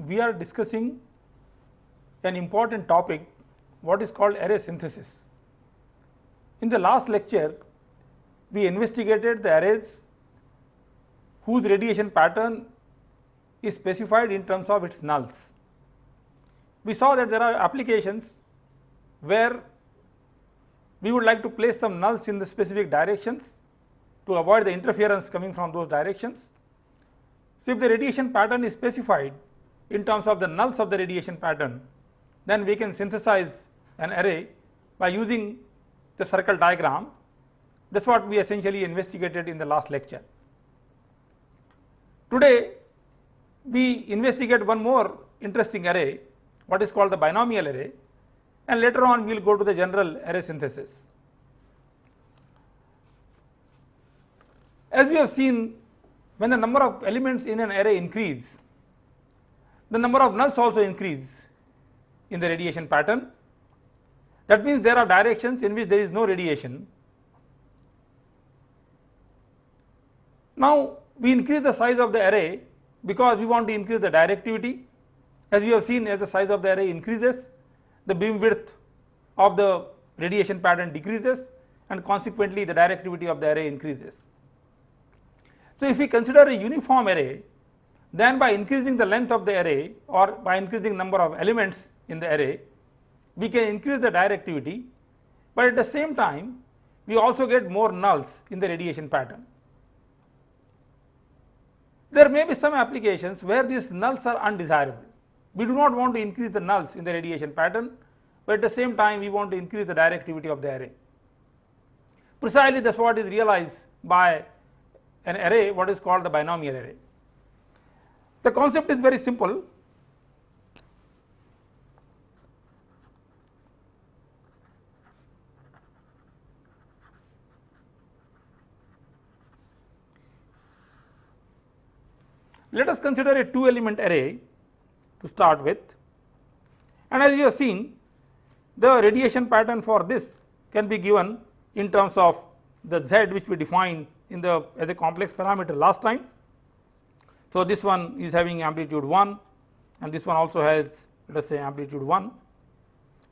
we are discussing an important topic, what is called array synthesis. In the last lecture, we investigated the arrays whose radiation pattern is specified in terms of its nulls. We saw that there are applications where we would like to place some nulls in the specific directions to avoid the interference coming from those directions. So, if the radiation pattern is specified in terms of the nulls of the radiation pattern, then we can synthesize an array by using the circle diagram. That is what we essentially investigated in the last lecture. Today, we investigate one more interesting array, what is called the binomial array, and later on we will go to the general array synthesis. As we have seen, when the number of elements in an array increase, the number of nulls also increase in the radiation pattern. That means there are directions in which there is no radiation. Now, we increase the size of the array because we want to increase the directivity. As you have seen, as the size of the array increases, the beam width of the radiation pattern decreases, and consequently the directivity of the array increases. So, if we consider a uniform array, then by increasing the length of the array or by increasing number of elements in the array, we can increase the directivity, but at the same time we also get more nulls in the radiation pattern. There may be some applications where these nulls are undesirable. We do not want to increase the nulls in the radiation pattern, but at the same time we want to increase the directivity of the array. Precisely that is what is realized by an array, what is called the binomial array. The concept is very simple. Let us consider a 2-element array to start with, and as you have seen, the radiation pattern for this can be given in terms of the z which we defined in the as a complex parameter last time. So, this one is having amplitude 1 and this one also has, let us say, amplitude 1,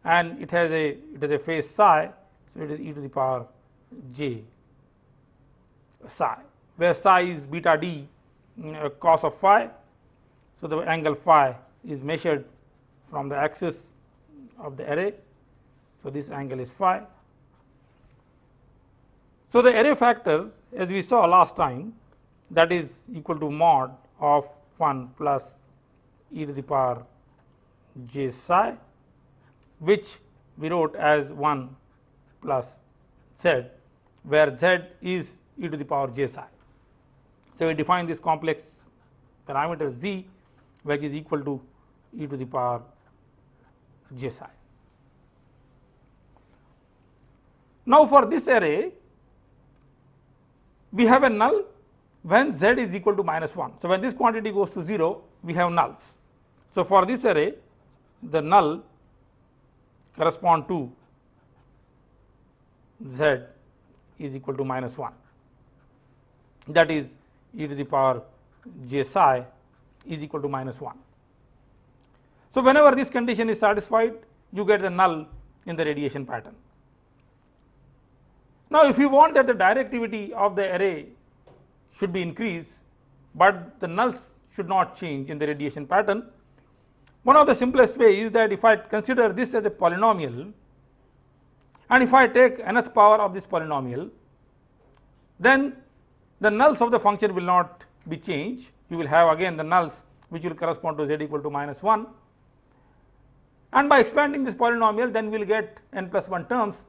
and it has a phase psi. So, it is e to the power j psi, where psi is beta d cos of phi. So, the angle phi is measured from the axis of the array. So, this angle is phi. So, the array factor, as we saw last time, that is equal to mod of 1 plus e to the power j psi, which we wrote as 1 plus z, where z is e to the power j psi. So, we define this complex parameter z, which is equal to e to the power j psi. Now, for this array, we have a null when z is equal to -1. So, when this quantity goes to 0, we have nulls. So, for this array, the null correspond to z is equal to -1, that is e to the power j psi is equal to -1. So, whenever this condition is satisfied, you get the null in the radiation pattern. Now, if you want that the directivity of the array should be increased, but the nulls should not change in the radiation pattern, one of the simplest way is that if I consider this as a polynomial, and if I take nth power of this polynomial, then the nulls of the function will not be changed. You will have again the nulls which will correspond to z equal to -1, and by expanding this polynomial, then we will get n plus 1 terms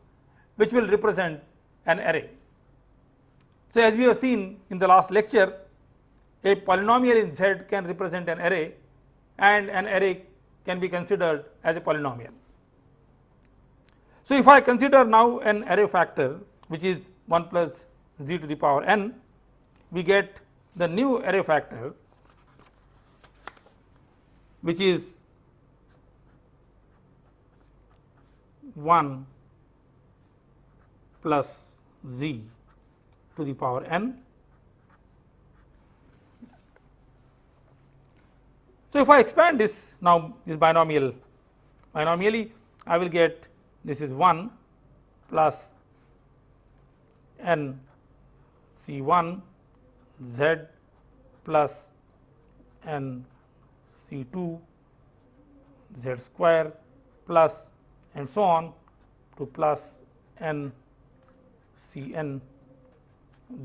which will represent an array. So, as we have seen in the last lecture, a polynomial in Z can represent an array, and an array can be considered as a polynomial. So, if I consider now an array factor which is 1 plus z to the power n, we get the new array factor which is 1 plus z to the power n. So, if I expand this now, this binomially I will get this is 1 plus n C1 z plus n C2 z square plus and so on to plus n Cn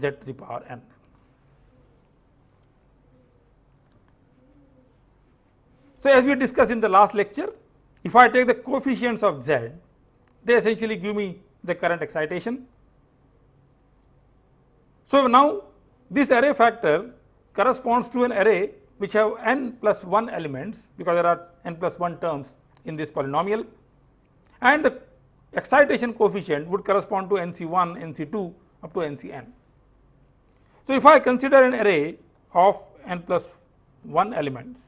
z to the power n. So, as we discussed in the last lecture, if I take the coefficients of z, they essentially give me the current excitation. So, now this array factor corresponds to an array which have n plus 1 elements, because there are n plus 1 terms in this polynomial, and the excitation coefficient would correspond to NC1, NC2 up to NCn. So, if I consider an array of n plus 1 elements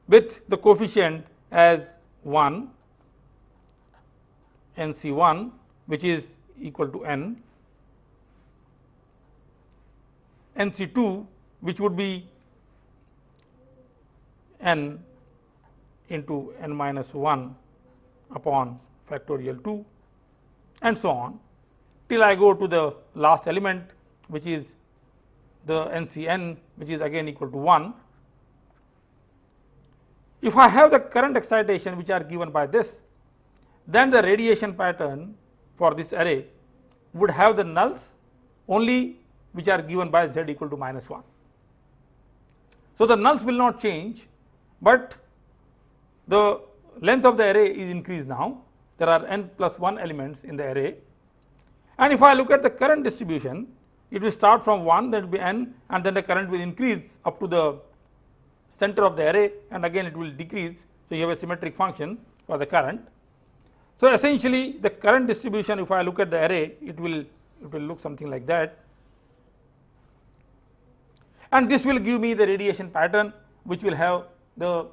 with the coefficient as 1 NC1, which is equal to n, NC2 which would be n into n minus 1 upon factorial 2 and so on till I go to the last element, which is the NCn, which is again equal to 1. If I have the current excitation which are given by this, then the radiation pattern for this array would have the nulls only which are given by z equal to minus 1. So, the nulls will not change, but the length of the array is increased now. There are n plus 1 elements in the array, and if I look at the current distribution, it will start from 1, that will be n, and then the current will increase up to the center of the array, and again it will decrease. So, you have a symmetric function for the current. So, essentially the current distribution, if I look at the array, it will look something like that, and this will give me the radiation pattern which will have the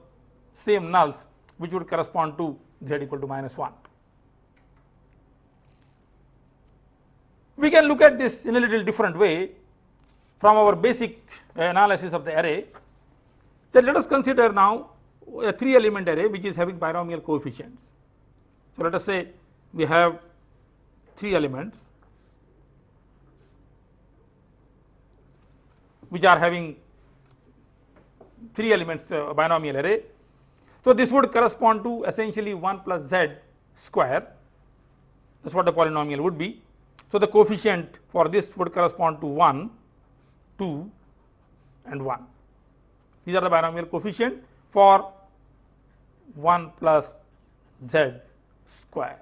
same nulls which would correspond to z equal to minus 1. We can look at this in a little different way from our basic analysis of the array. Then let us consider now a 3 element array which is having binomial coefficients. So, let us say we have 3 elements which are having 3 elements binomial array. So, this would correspond to essentially 1 plus z square, that is what the polynomial would be. So, the coefficient for this would correspond to 1, 2 and 1. These are the binomial coefficient for 1 plus z square.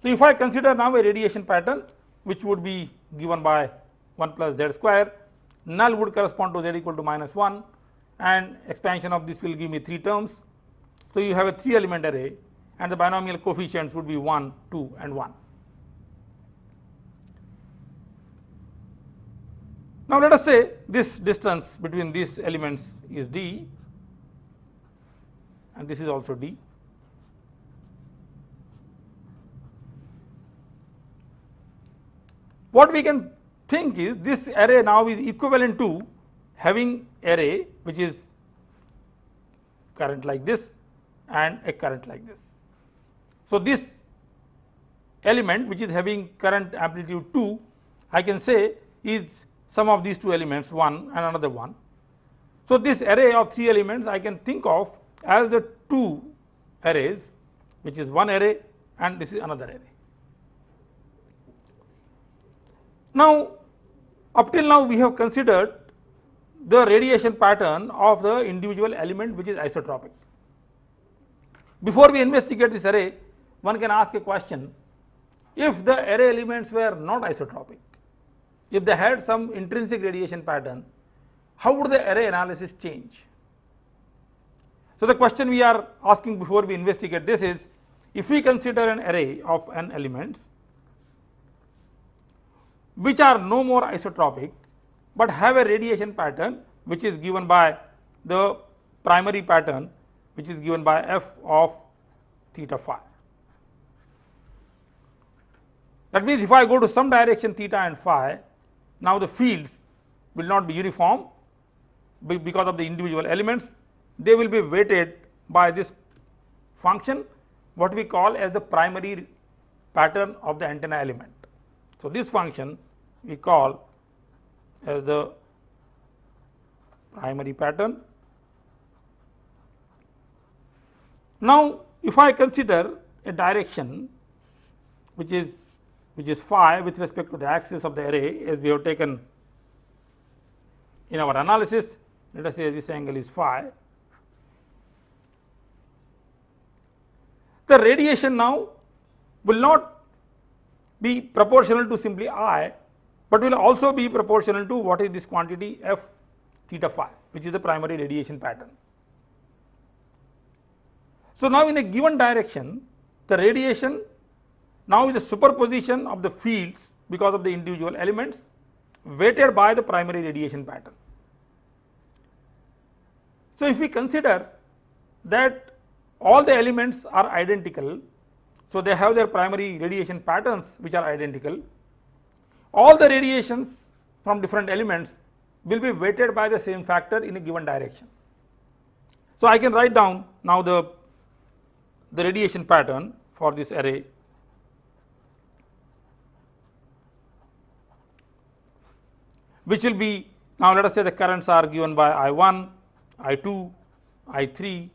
So, if I consider now a radiation pattern which would be given by 1 plus z square, null would correspond to z equal to minus 1, and expansion of this will give me 3 terms. So, you have a 3 element array and the binomial coefficients would be 1, 2 and 1. Now, let us say this distance between these elements is d, and this is also d. What we can think is this array now is equivalent to having array which is current like this and a current like this. So, this element which is having current amplitude 2, I can say is sum of these 2 elements, 1 and another 1. So, this array of 3 elements I can think of as the 2 arrays, which is one array and this is another array. Now, up till now we have considered the radiation pattern of the individual element which is isotropic. Before we investigate this array, one can ask a question: if the array elements were not isotropic, if they had some intrinsic radiation pattern, how would the array analysis change? So, the question we are asking before we investigate this is, if we consider an array of n elements which are no more isotropic but have a radiation pattern which is given by the primary pattern which is given by f of theta phi. That means if I go to some direction theta and phi, now the fields will not be uniform because of the individual elements, they will be weighted by this function what we call as the primary pattern of the antenna element. So, this function we call as the primary pattern. Now, if I consider a direction which is phi with respect to the axis of the array, as we have taken in our analysis, let us say this angle is phi. The radiation now will not be proportional to simply I, but will also be proportional to what is this quantity f theta phi, which is the primary radiation pattern. So, now in a given direction, the radiation now is a superposition of the fields because of the individual elements weighted by the primary radiation pattern. So, if we consider that all the elements are identical, so they have their primary radiation patterns which are identical, all the radiations from different elements will be weighted by the same factor in a given direction. So, I can write down now the radiation pattern for this array, which will be, now let us say the currents are given by I1, I2, I3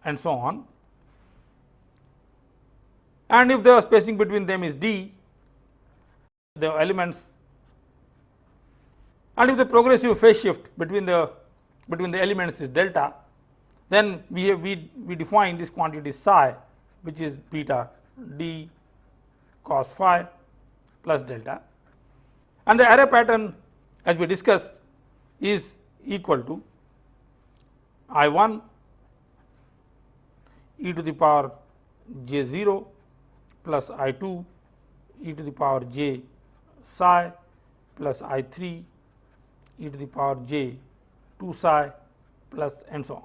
and so on, and if the spacing between them is d, the elements, and if the progressive phase shift between the elements is delta, then we define this quantity psi, which is beta d cos phi plus delta, and the array pattern as we discussed is equal to I1 e to the power j 0 plus I2 e to the power j psi plus I3 e to the power j 2 psi plus and so on.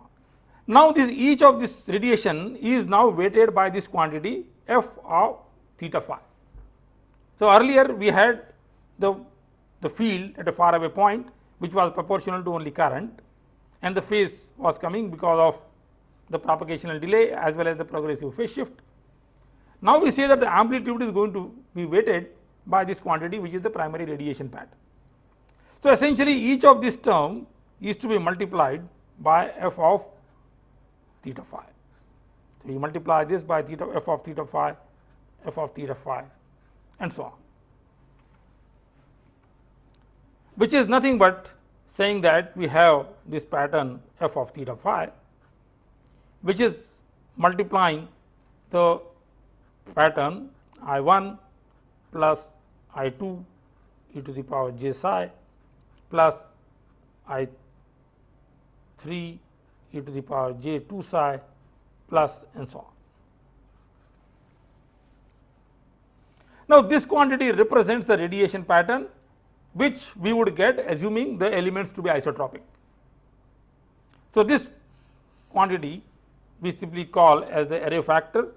Now, each of this radiation is now weighted by this quantity f of theta phi. So, earlier we had the field at a far away point which was proportional to only current, and the phase was coming because of the propagational delay as well as the progressive phase shift. Now, we say that the amplitude is going to be weighted by this quantity which is the primary radiation pattern. So, essentially each of this term is to be multiplied by f of theta phi. So, you multiply this by f of theta phi, f of theta phi and so on, which is nothing but saying that we have this pattern f of theta phi, which is multiplying the pattern I1 plus I2 e to the power j psi plus I3 e to the power j 2 psi plus and so on. Now, this quantity represents the radiation pattern which we would get assuming the elements to be isotropic. So, this quantity we simply call as the array factor,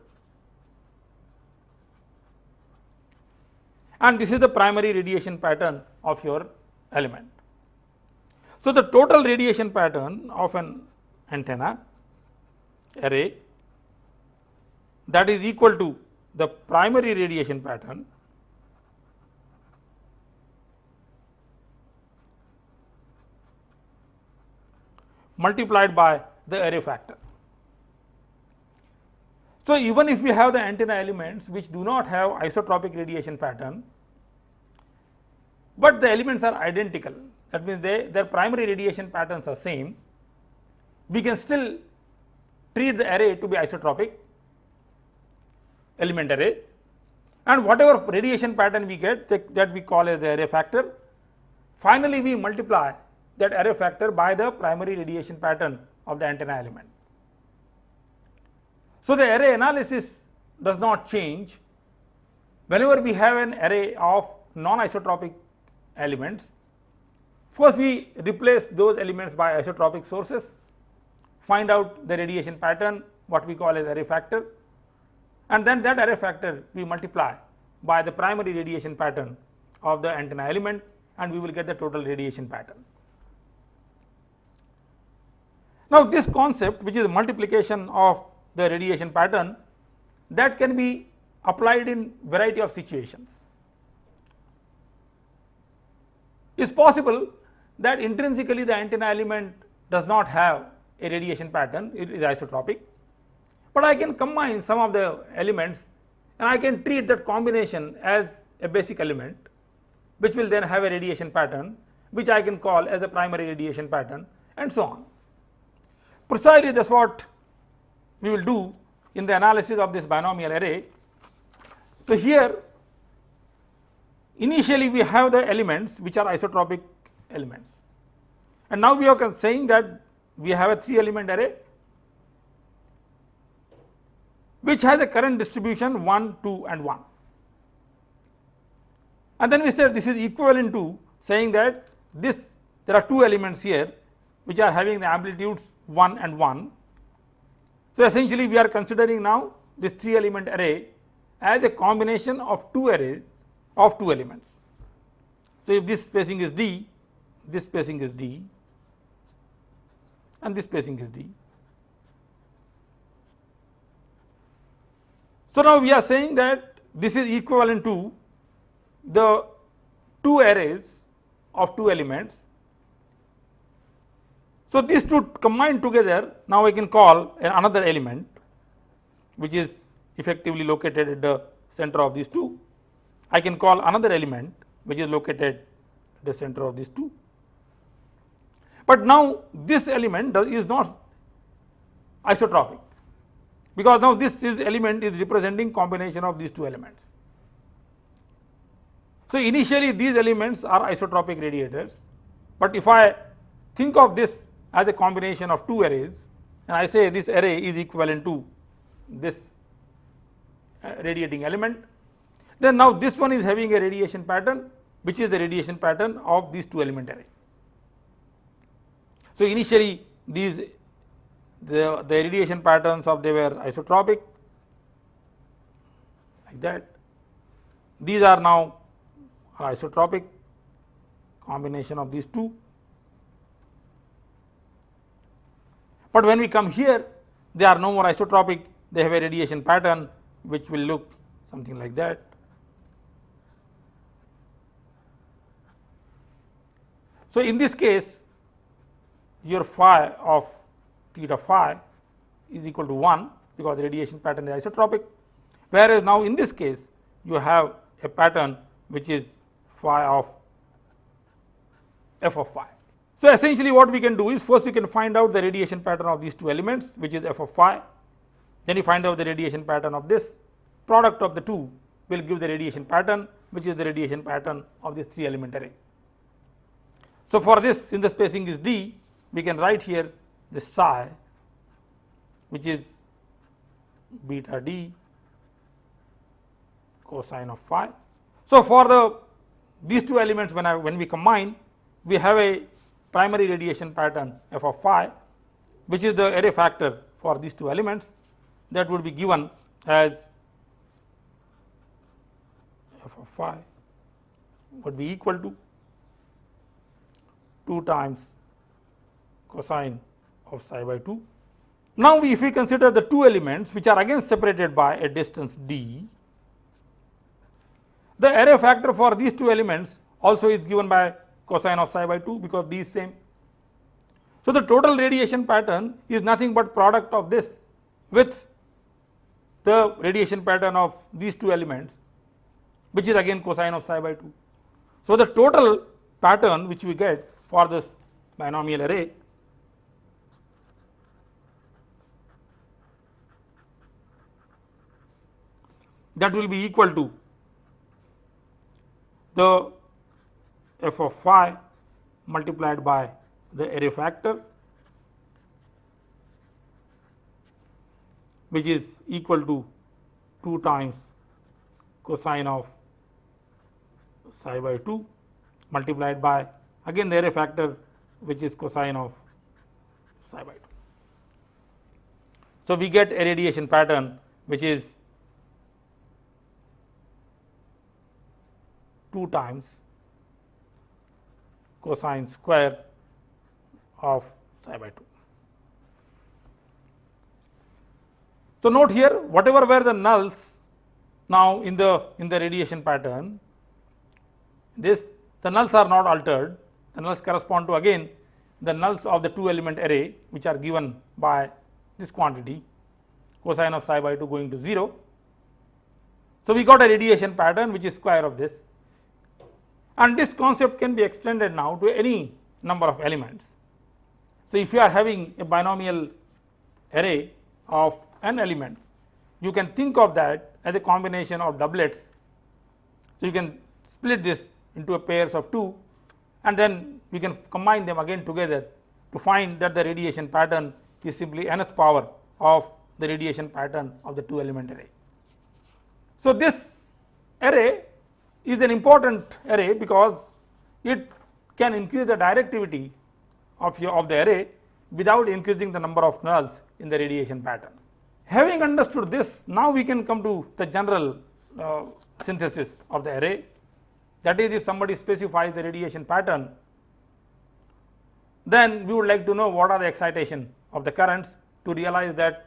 and this is the primary radiation pattern of your element. So, the total radiation pattern of an antenna array, that is equal to the primary radiation pattern multiplied by the array factor. So, even if we have the antenna elements which do not have isotropic radiation pattern, but the elements are identical, that means their primary radiation patterns are same, we can still treat the array to be isotropic element array, and whatever radiation pattern we get, that we call as the array factor, finally we multiply that array factor by the primary radiation pattern of the antenna element. So, the array analysis does not change. Whenever we have an array of non-isotropic elements, first we replace those elements by isotropic sources, find out the radiation pattern, what we call as array factor, and then that array factor we multiply by the primary radiation pattern of the antenna element, and we will get the total radiation pattern. Now, this concept, which is multiplication of the radiation pattern, that can be applied in variety of situations. It is possible that intrinsically the antenna element does not have a radiation pattern, it is isotropic, but I can combine some of the elements and I can treat that combination as a basic element, which will then have a radiation pattern, which I can call as a primary radiation pattern, and so on. Precisely that is what we will do in the analysis of this binomial array. So, here initially we have the elements which are isotropic elements, and now we are saying that we have a 3 element array which has a current distribution 1, 2 and 1, and then we said this is equivalent to saying that there are 2 elements here which are having the amplitudes 1 and 1. So, essentially we are considering now this 3 element array as a combination of 2 arrays of 2 elements. So, if this spacing is d, this spacing is d and this spacing is d. So, now we are saying that this is equivalent to the 2 arrays of 2 elements. So, these two combined together, now I can call another element which is effectively located at the center of these 2. I can call another element which is located at the center of these 2. But now this element is not isotropic, because now this element is representing combination of these 2 elements. So, initially these elements are isotropic radiators, but if I think of this as a combination of 2 arrays and I say this array is equivalent to this radiating element, then now this one is having a radiation pattern which is the radiation pattern of these 2 element array. So, initially the radiation patterns of they were isotropic like that, these are now isotropic combination of these 2. But when we come here, they are no more isotropic, they have a radiation pattern which will look something like that. So, in this case your phi of theta phi is equal to 1 because the radiation pattern is isotropic, whereas now in this case you have a pattern which is phi of f of phi. So, essentially what we can do is first we can find out the radiation pattern of these 2 elements which is f of phi, then you find out the radiation pattern of this, product of the 2 will give the radiation pattern which is the radiation pattern of this 3 element array. So, for this, since the spacing is d, we can write here this psi which is beta d cosine of phi. So, for these 2 elements when we combine, we have a primary radiation pattern f of phi which is the array factor for these 2 elements, that would be given as f of phi would be equal to 2 times cosine of psi by 2. Now, if we consider the 2 elements which are again separated by a distance d, the array factor for these 2 elements also is given by cosine of psi by 2 because d is same. So, the total radiation pattern is nothing but product of this with the radiation pattern of these 2 elements which is again cosine of psi by 2. So, the total pattern which we get for this binomial array that will be equal to the f of phi multiplied by the array factor which is equal to 2 times cosine of psi by 2 multiplied by again the array factor which is cosine of psi by 2. So, we get a radiation pattern which is 2 times cosine square of psi by 2. So, note here whatever were the nulls now in the radiation pattern, the nulls are not altered. The nulls correspond to again the nulls of the 2 element array, which are given by this quantity cosine of psi by 2 going to 0. So, we got a radiation pattern which is square of this, and this concept can be extended now to any number of elements. So, if you are having a binomial array of n elements, you can think of that as a combination of doublets. So, you can split this into a pairs of 2, and then we can combine them again together to find that the radiation pattern is simply nth power of the radiation pattern of the 2 element array. So, this array is an important array because it can increase the directivity of the array without increasing the number of nulls in the radiation pattern. Having understood this, now we can come to the general synthesis of the array. That is, if somebody specifies the radiation pattern, then we would like to know what are the excitation of the currents to realize that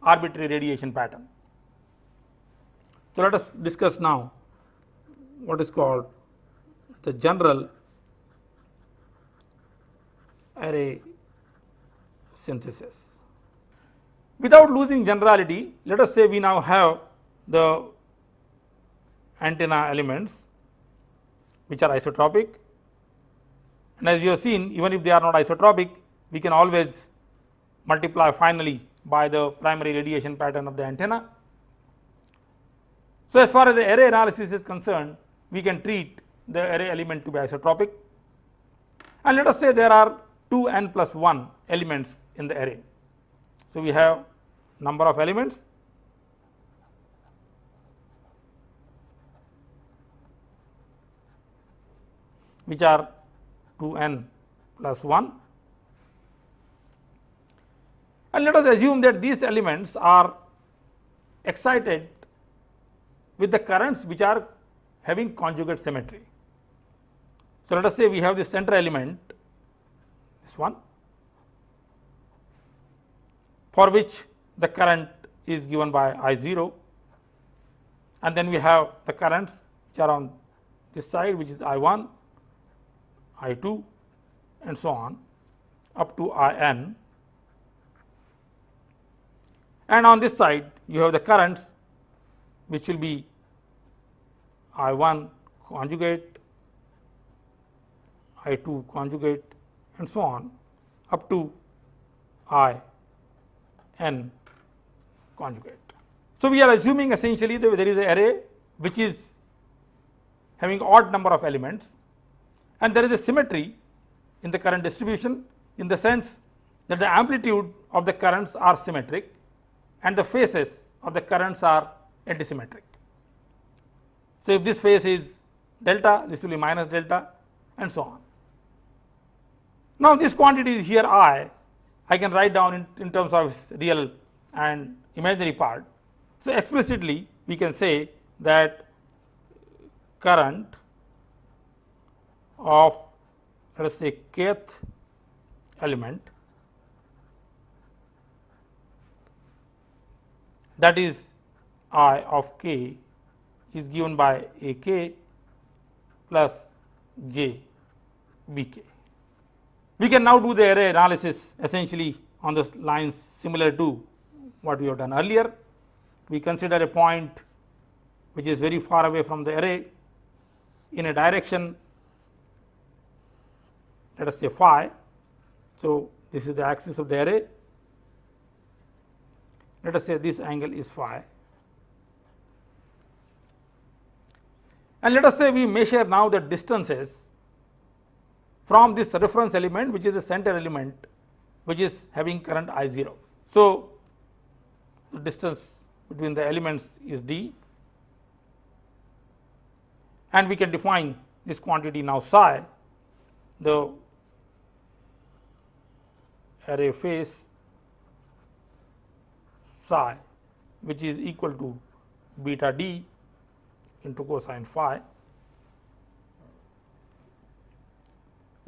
arbitrary radiation pattern. So, let us discuss now what is called the general array synthesis. Without losing generality, let us say we now have the antenna elements which are isotropic, and as you have seen, even if they are not isotropic, we can always multiply finally by the primary radiation pattern of the antenna. So, as far as the array analysis is concerned, we can treat the array element to be isotropic, and let us say there are 2n plus 1 elements in the array. So, we have number of elements which are 2n plus 1, and let us assume that these elements are excited with the currents which are having conjugate symmetry. So, let us say we have this center element, this one, for which the current is given by I0, and then we have the currents which are on this side, which is I1, I2 and so on up to In, and on this side you have the currents which will be I1 conjugate, I2 conjugate and so on up to In conjugate. So, we are assuming essentially that there is an array which is having odd number of elements, and there is a symmetry in the current distribution in the sense that the amplitude of the currents are symmetric and the phases of the currents are antisymmetric. So, if this phase is delta, this will be minus delta and so on. Now, this quantity is here I can write down in terms of real and imaginary part. So, explicitly we can say that current of, let us say, kth element, that is I of k, is given by a k plus j b k. We can now do the array analysis essentially on the lines similar to what we have done earlier. We consider a point which is very far away from the array in a direction, let us say phi. So, this is the axis of the array. Let us say this angle is phi, and let us say we measure now the distances from this reference element, which is the center element, which is having current I0. So, the distance between the elements is d, and we can define this quantity now psi, the array phase psi, which is equal to beta d into cosine phi,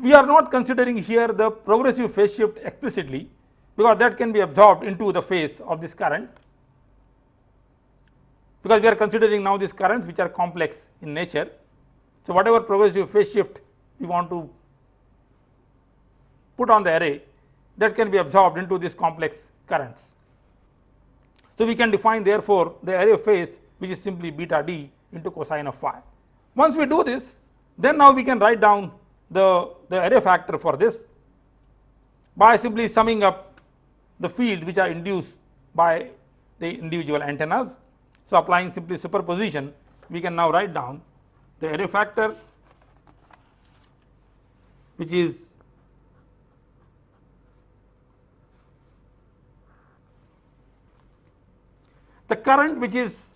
We are not considering here the progressive phase shift explicitly, because that can be absorbed into the phase of this current, because we are considering now these currents which are complex in nature. So, whatever progressive phase shift we want to put on the array, that can be absorbed into these complex currents. So, we can define therefore the array phase which is simply beta d into cosine of phi. Once we do this, then now we can write down the array factor for this by simply summing up the fields which are induced by the individual antennas. So, applying simply superposition, we can now write down the array factor, which is the current which is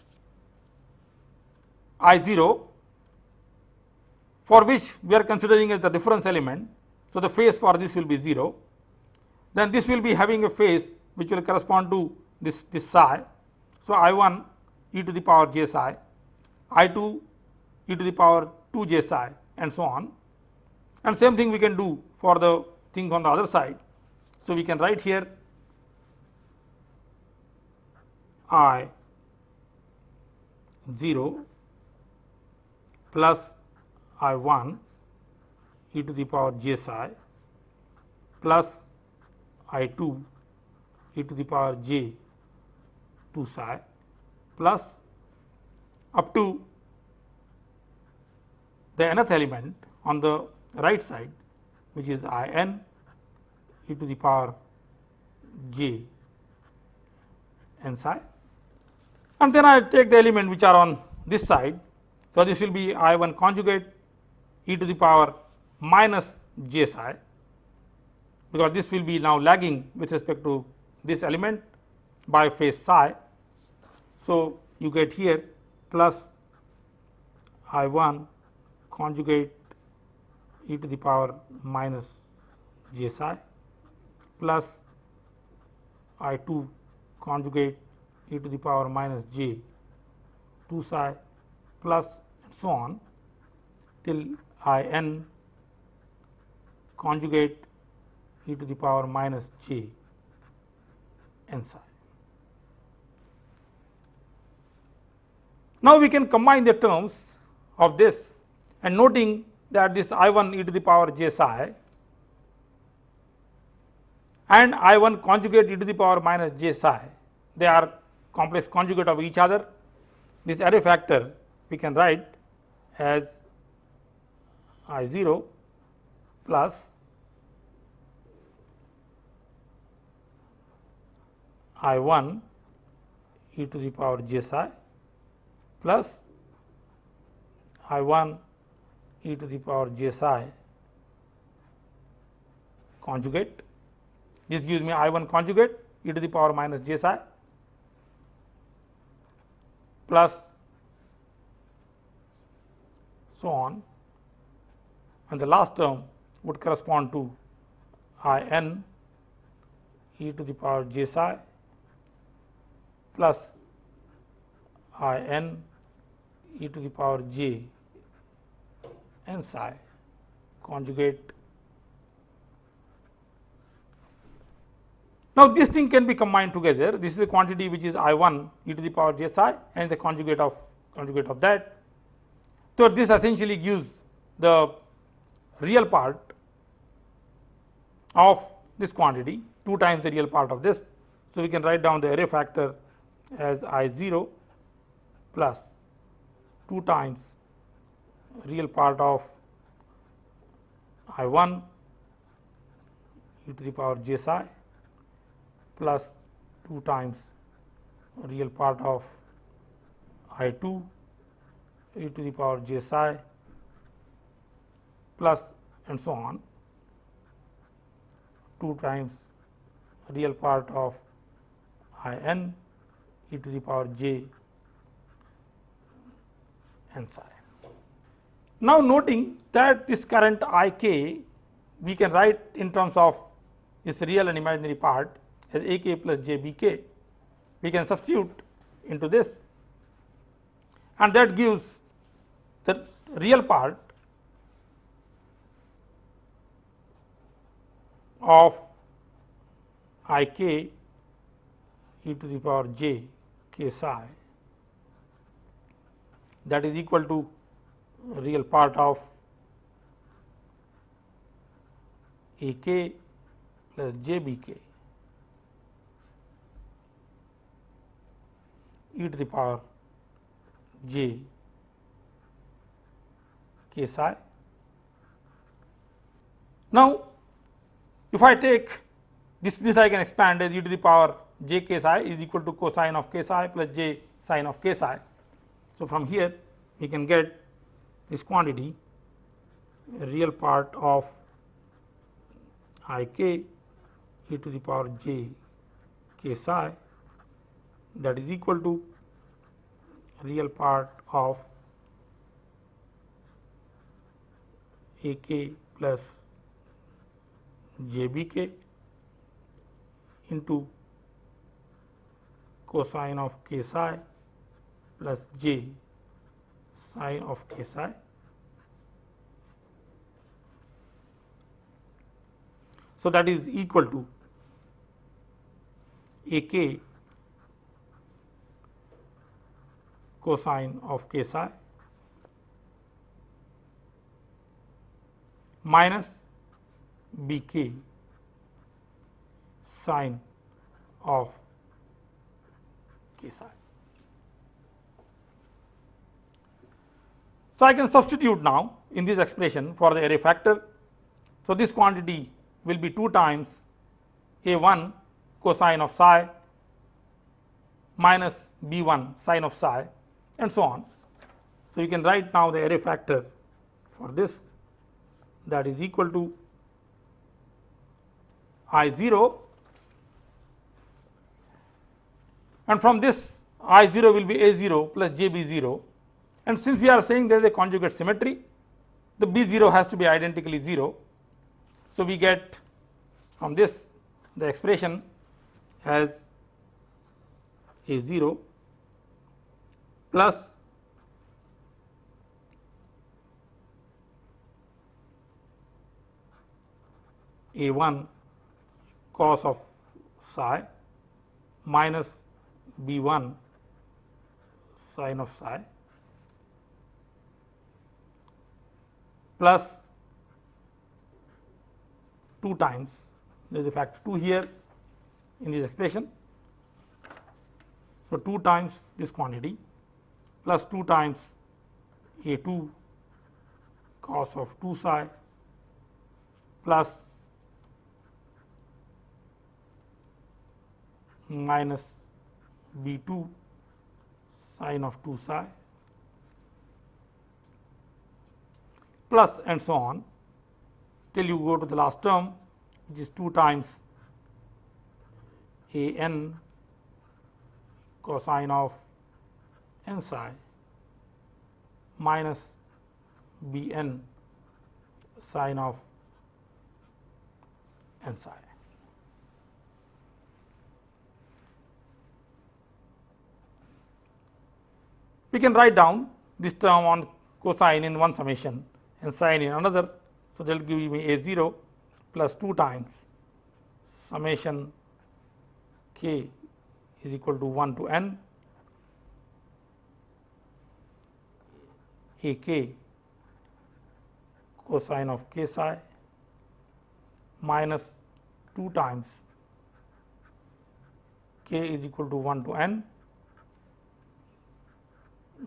I0, for which we are considering as the difference element. So, the phase for this will be 0, then this will be having a phase which will correspond to this psi. So, I1 e to the power j psi, I2 e to the power 2 j psi, and so on, and same thing we can do for the thing on the other side. So, we can write here I 0 plus I1 e to the power j psi plus I2 e to the power j 2 psi plus up to the nth element on the right side, which is In e to the power j n psi, and then I take the element which are on this side. So, this will be I1 conjugate e to the power minus j psi, because this will be now lagging with respect to this element by phase psi. So, you get here plus I1 conjugate e to the power minus j psi plus I2 conjugate e to the power minus j 2 psi plus and so on till In conjugate e to the power minus j n psi. Now, we can combine the terms of this, and noting that this I1 e to the power j psi and I1 conjugate e to the power minus j psi, they are complex conjugate of each other. This array factor we can write as I0 plus I1 e to the power j psi plus I1 e to the power j psi conjugate. This gives me I1 conjugate e to the power minus j psi plus so on, and the last term would correspond to In e to the power j psi plus In e to the power j n psi conjugate. Now, this thing can be combined together. This is the quantity which is I1 e to the power j psi and the conjugate of that. So, this essentially gives the real part of this quantity, 2 times the real part of this. So, we can write down the array factor as I0 plus 2 times real part of I1 e to the power j psi plus 2 times real part of I2 e to the power j psi plus and so on, 2 times real part of In e to the power j n psi. Now, noting that this current Ik we can write in terms of its real and imaginary part as Ak plus jBk, we can substitute into this, and that gives the real part of I k e to the power j k psi, that is equal to real part of a k plus j b k e to the power j k psi. Now, if I take this I can expand as e to the power j k psi is equal to cosine of k psi plus j sine of k psi. So, from here we can get this quantity, a real part of I k e to the power j k psi, that is equal to real part of a k plus j b k into cosine of k psi plus j sine of k psi. So, that is equal to a k cosine of k psi minus b k sine of k psi. So, I can substitute now in this expression for the array factor. So, this quantity will be 2 times a 1 cosine of psi minus b 1 sine of psi and so on. So, you can write now the array factor for this, that is equal to I 0, and from this I 0 will be a 0 plus j b 0, and since we are saying there is a conjugate symmetry, the b 0 has to be identically 0. So, we get from this the expression as a 0 plus a 1 cos of psi minus b 1 sine of psi plus 2 times, there is a factor 2 here in this expression. So, 2 times this quantity plus 2 times a 2 cos of 2 psi plus minus b 2 sine of 2 psi plus and so on till you go to the last term, which is 2 times a n cosine of n psi minus b n sine of n psi. We can write down this term on cosine in one summation and sine in another. So, that will give me a 0 plus 2 times summation k is equal to 1 to n a k cosine of k psi minus 2 times k is equal to 1 to n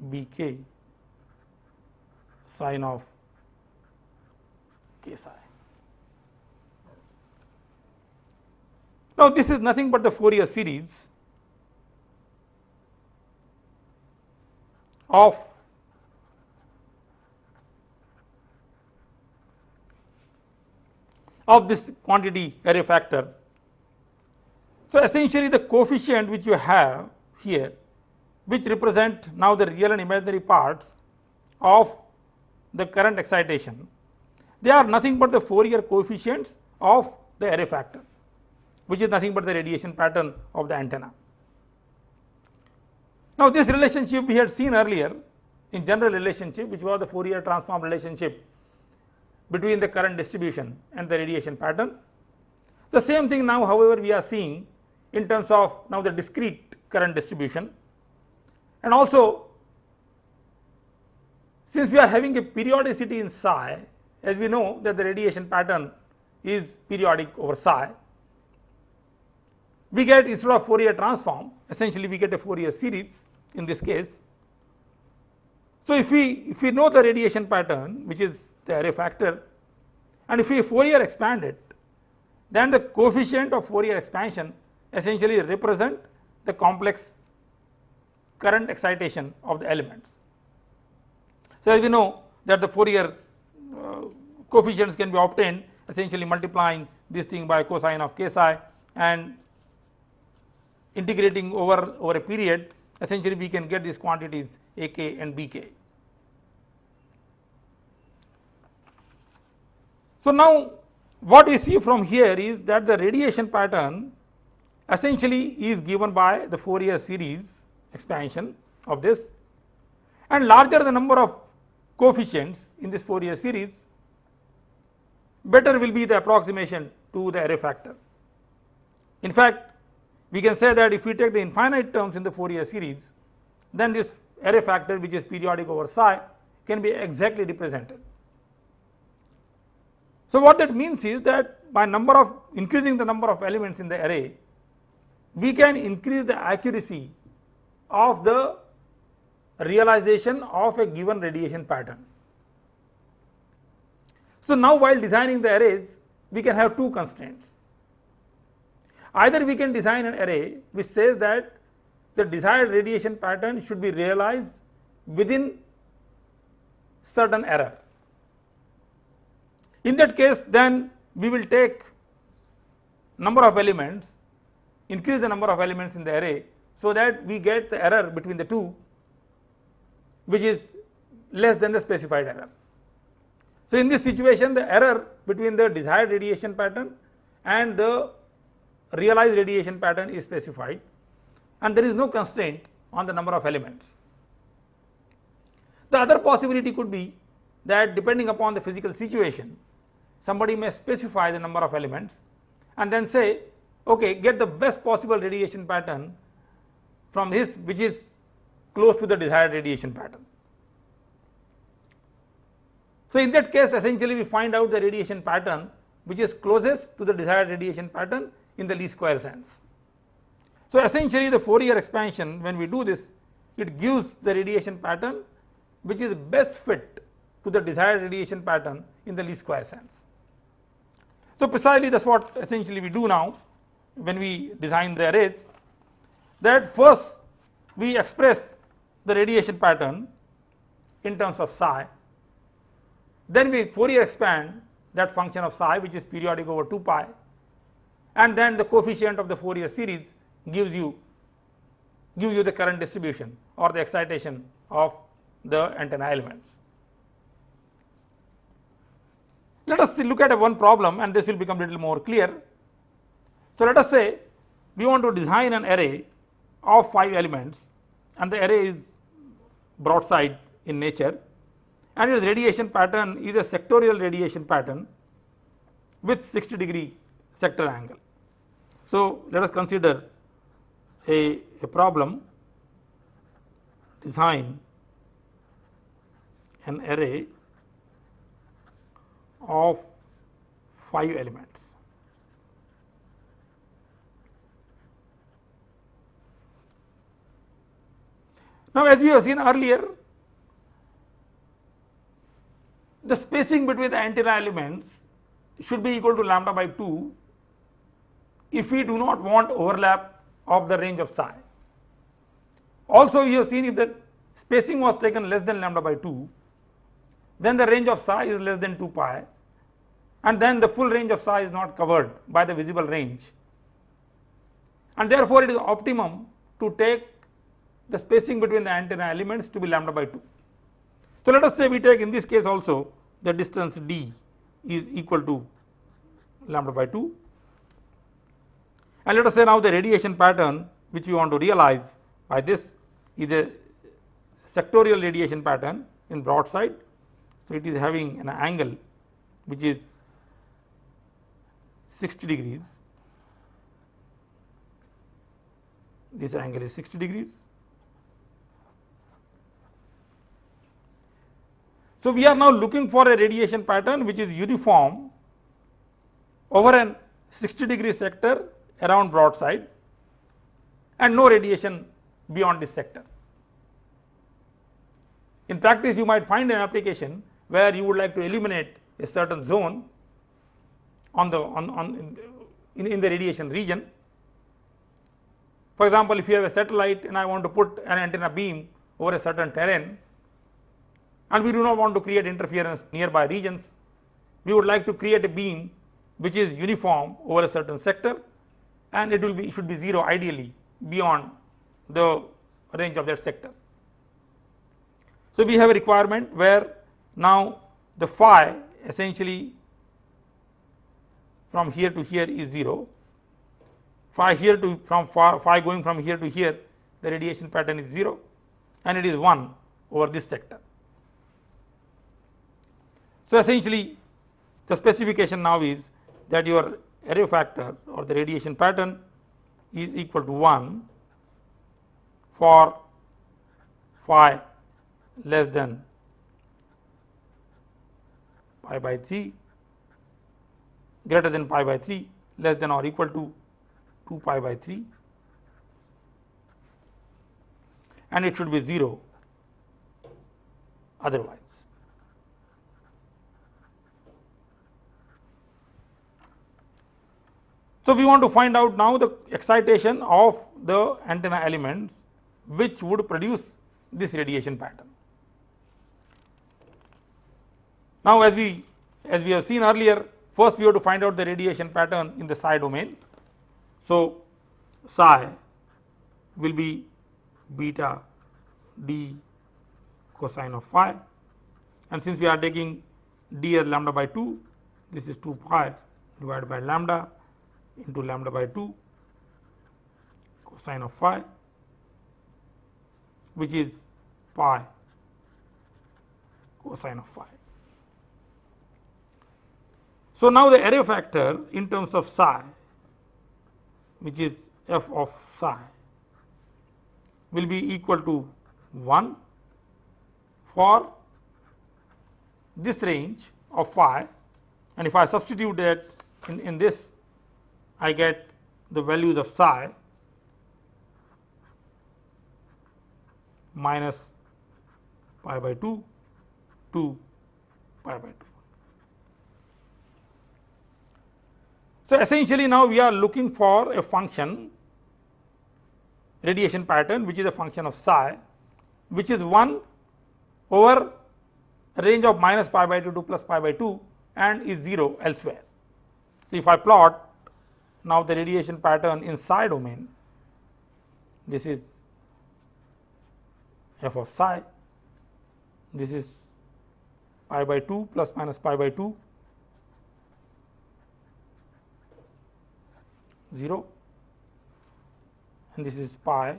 b k sine of k psi. Now, this is nothing but the Fourier series of this quantity array factor. So, essentially the coefficient which you have here, which represent now the real and imaginary parts of the current excitation, they are nothing but the Fourier coefficients of the array factor, which is nothing but the radiation pattern of the antenna. Now, this relationship we had seen earlier in general relationship, which was the Fourier transform relationship between the current distribution and the radiation pattern. The same thing now, however, we are seeing in terms of now the discrete current distribution, and also since we are having a periodicity in psi, as we know that the radiation pattern is periodic over psi, we get, instead of Fourier transform, essentially we get a Fourier series in this case. So if we know the radiation pattern, which is the array factor, and if we Fourier expand it, then the coefficient of Fourier expansion essentially represent the complex current excitation of the elements. So as we know that the Fourier coefficients can be obtained essentially multiplying this thing by cosine of k psi and integrating over a period, essentially we can get these quantities ak and bk. So now what we see from here is that the radiation pattern essentially is given by the Fourier series expansion of this, and larger the number of coefficients in this Fourier series, better will be the approximation to the array factor. In fact, we can say that if we take the infinite terms in the Fourier series, then this array factor, which is periodic over psi, can be exactly represented. So what that means is that by increasing the number of elements in the array, we can increase the accuracy of the realization of a given radiation pattern. So now while designing the arrays, we can have two constraints. Either we can design an array which says that the desired radiation pattern should be realized within certain error. In that case, then we will take number of elements, increase the number of elements in the array, so that we get the error between the two which is less than the specified error. So in this situation, the error between the desired radiation pattern and the realized radiation pattern is specified, and there is no constraint on the number of elements. The other possibility could be that depending upon the physical situation, somebody may specify the number of elements and then say, okay, get the best possible radiation pattern from this which is close to the desired radiation pattern. So in that case, essentially we find out the radiation pattern which is closest to the desired radiation pattern in the least square sense. So essentially the Fourier expansion, when we do this, it gives the radiation pattern which is best fit to the desired radiation pattern in the least square sense. So precisely that's what essentially we do now when we design the arrays, that first we express the radiation pattern in terms of psi, then we Fourier expand that function of psi which is periodic over 2 pi, and then the coefficient of the Fourier series gives you the current distribution or the excitation of the antenna elements. Let us look at one problem and this will become a little more clear. So let us say we want to design an array of 5 elements, and the array is broadside in nature, and its radiation pattern is a sectorial radiation pattern with 60-degree sector angle. So let us consider a problem, design an array of 5 elements. Now as we have seen earlier, the spacing between the antenna elements should be equal to lambda by 2 if we do not want overlap of the range of psi. Also we have seen if the spacing was taken less than lambda by 2, then the range of psi is less than 2 pi, and then the full range of psi is not covered by the visible range, and therefore it is optimum to take the spacing between the antenna elements to be lambda by 2. So let us say we take in this case also the distance d is equal to lambda by 2, and let us say now the radiation pattern which we want to realize by this is a sectorial radiation pattern in broadside. So it is having an angle which is 60 degrees, this angle is 60 degrees. So, we are now looking for a radiation pattern which is uniform over an 60 degree sector around broadside and no radiation beyond this sector. In practice, you might find an application where you would like to eliminate a certain zone on the in the radiation region. For example, if you have a satellite and I want to put an antenna beam over a certain terrain and we do not want to create interference nearby regions, we would like to create a beam which is uniform over a certain sector and it should be 0 ideally beyond the range of that sector. So, we have a requirement where now the phi essentially from here to here is 0, phi here to phi going from here to here the radiation pattern is 0 and it is 1 over this sector. So, essentially the specification now is that your array factor or the radiation pattern is equal to 1 for phi less than pi by 3, greater than pi by 3, less than or equal to 2 pi by 3, and it should be 0 otherwise. So, we want to find out now the excitation of the antenna elements which would produce this radiation pattern. Now, as we have seen earlier, first we have to find out the radiation pattern in the psi domain. So, psi will be beta d cosine of phi, and since we are taking d as lambda by 2, this is 2 pi divided by lambda into lambda by 2 cosine of phi, which is pi cosine of phi. So, now the array factor in terms of psi, which is f of psi, will be equal to 1 for this range of phi, and if I substitute that in this, I get the values of psi minus pi by 2 to pi by 2. So, essentially now we are looking for a function radiation pattern which is a function of psi, which is 1 over a range of minus pi by 2 to plus pi by 2 and is 0 elsewhere. So, if I plot now the radiation pattern in psi domain, this is f of psi, this is pi by 2 plus minus pi by 2, 0, and this is pi,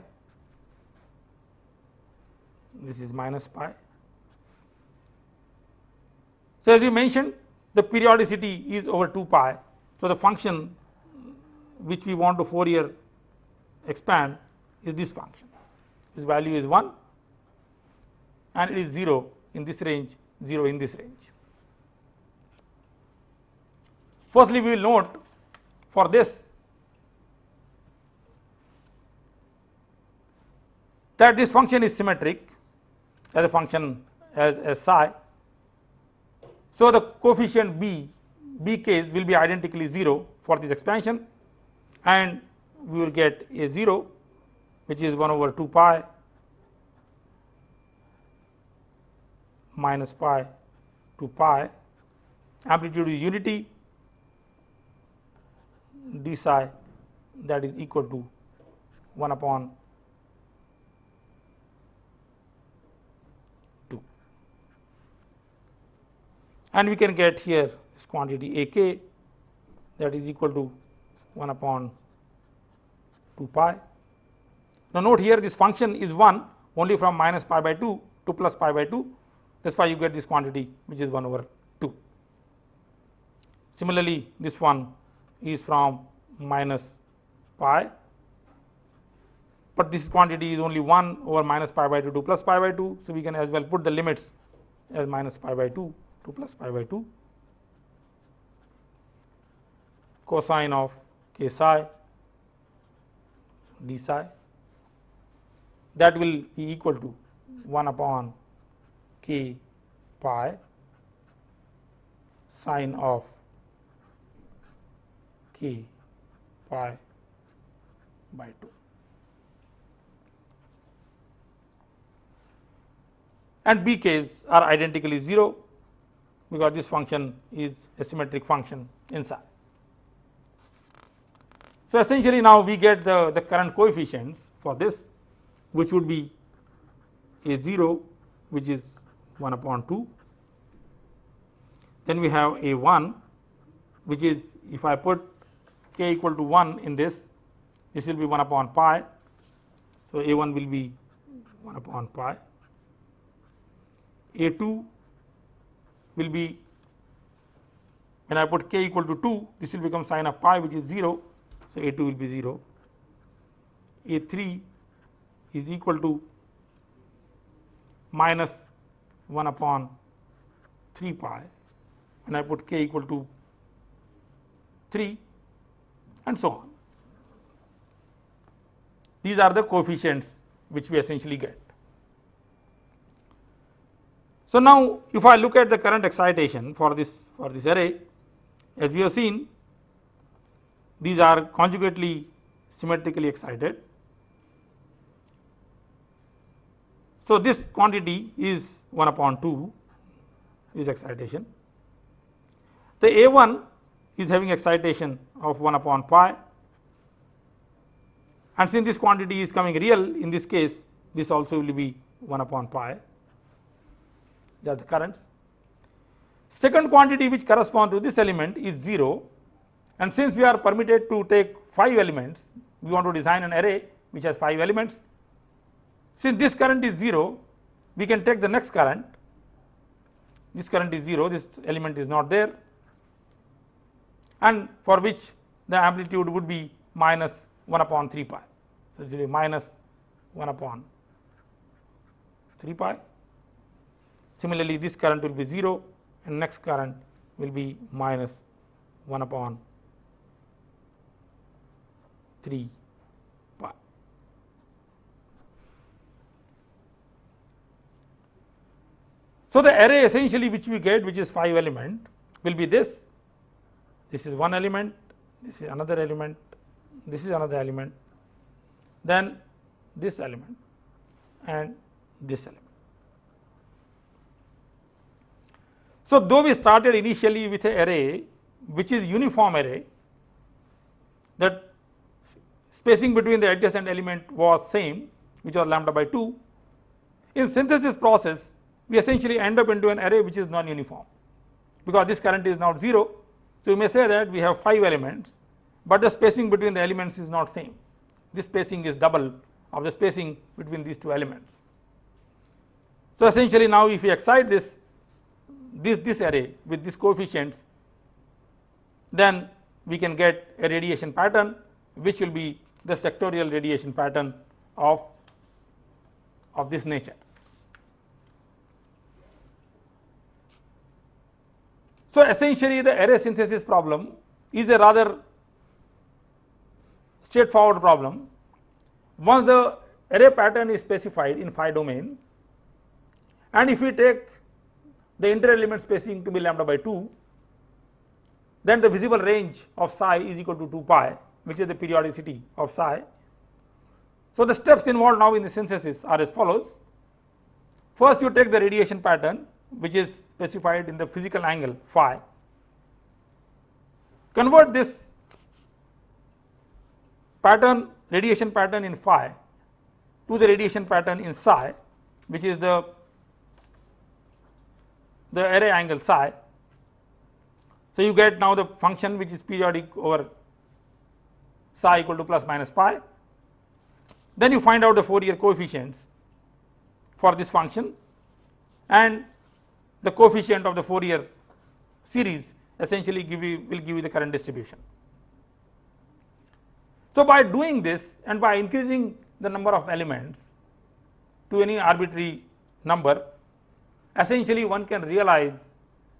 this is minus pi. So, as we mentioned, the periodicity is over 2 pi. So, the function which we want to Fourier expand is this function. Its value is 1 and it is 0 in this range, 0 in this range. Firstly, we will note for this that this function is symmetric as a function as psi. So, the coefficient bk's will be identically 0 for this expansion, and we will get a 0 which is 1 over 2 pi minus pi to pi, amplitude is unity, d psi that is equal to 1 upon 2, and we can get here this quantity ak that is equal to 1 upon 2 pi. Now, note here this function is 1 only from minus pi by 2 to plus pi by 2, that is why you get this quantity which is 1 over 2. Similarly, this one is from minus pi but this quantity is only 1 over minus pi by 2 to plus pi by 2. So, we can as well put the limits as minus pi by 2 to plus pi by 2 cosine of k psi d psi, that will be equal to 1 upon k pi sine of k pi by 2. And bk's are identically 0 because this function is a symmetric function in psi. So, essentially now we get the current coefficients for this, which would be a 0 which is 1 upon 2, then we have a 1 which is, if I put k equal to 1 in this will be 1 upon pi. So, a1 will be 1 upon pi, a2 will be, when I put k equal to 2, this will become sine of pi which is 0. So, a2 will be 0, a3 is equal to minus 1 upon 3 pi when I put k equal to 3, and so on. These are the coefficients which we essentially get. So, now if I look at the current excitation for this array, as we have seen, these are conjugately symmetrically excited. So, this quantity is 1 upon 2 is excitation. The A1 is having excitation of 1 upon pi, and since this quantity is coming real, in this case this also will be 1 upon pi, that is the currents. Second quantity which corresponds to this element is 0, and since we are permitted to take 5 elements, we want to design an array which has 5 elements. Since this current is 0, we can take the next current. This current is 0, this element is not there, and for which the amplitude would be minus 1 upon 3 pi. So, it will be minus 1 upon 3 pi. Similarly, this current will be 0 and next current will be minus 1 upon 3 pi. So, the array essentially which we get, which is 5 element, will be this. This is one element, this is another element, this is another element, then this element and this element. So, though we started initially with an array which is uniform array, that spacing between the adjacent element was same, which was lambda by 2, in synthesis process we essentially end up into an array which is non-uniform, because this current is now 0. So, you may say that we have 5 elements, but the spacing between the elements is not same. This spacing is double of the spacing between these 2 elements. So, essentially now if we excite this array with these coefficients, then we can get a radiation pattern which will be the sectorial radiation pattern of this nature. So, essentially the array synthesis problem is a rather straightforward problem. Once the array pattern is specified in phi domain, and if we take the inter element spacing to be lambda by 2, then the visible range of psi is equal to 2 pi, which is the periodicity of psi. So, the steps involved now in the synthesis are as follows. First, you take the radiation pattern which is specified in the physical angle phi, convert this pattern, radiation pattern in phi, to the radiation pattern in psi, which is the array angle psi. So, you get now the function which is periodic over psi equal to plus minus pi. Then you find out the Fourier coefficients for this function, and the coefficient of the Fourier series essentially will give you the current distribution. So, by doing this and by increasing the number of elements to any arbitrary number, essentially one can realize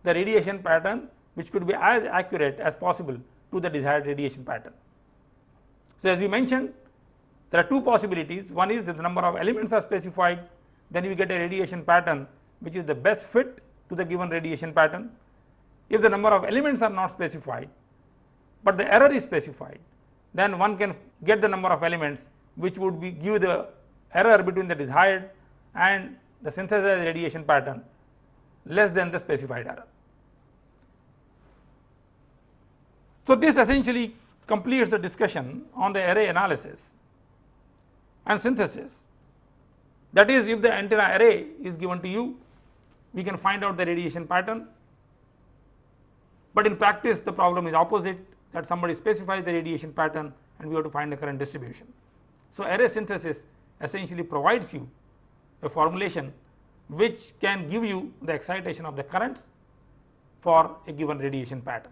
the radiation pattern which could be as accurate as possible to the desired radiation pattern. So, as we mentioned, there are two possibilities. One is if the number of elements are specified, then we get a radiation pattern which is the best fit to the given radiation pattern. If the number of elements are not specified, but the error is specified, then one can get the number of elements which would be give the error between the desired and the synthesized radiation pattern less than the specified error. So, this essentially completes the discussion on the array analysis and synthesis. That is, if the antenna array is given to you, we can find out the radiation pattern, but in practice the problem is opposite, that somebody specifies the radiation pattern and we have to find the current distribution. So, array synthesis essentially provides you a formulation which can give you the excitation of the currents for a given radiation pattern.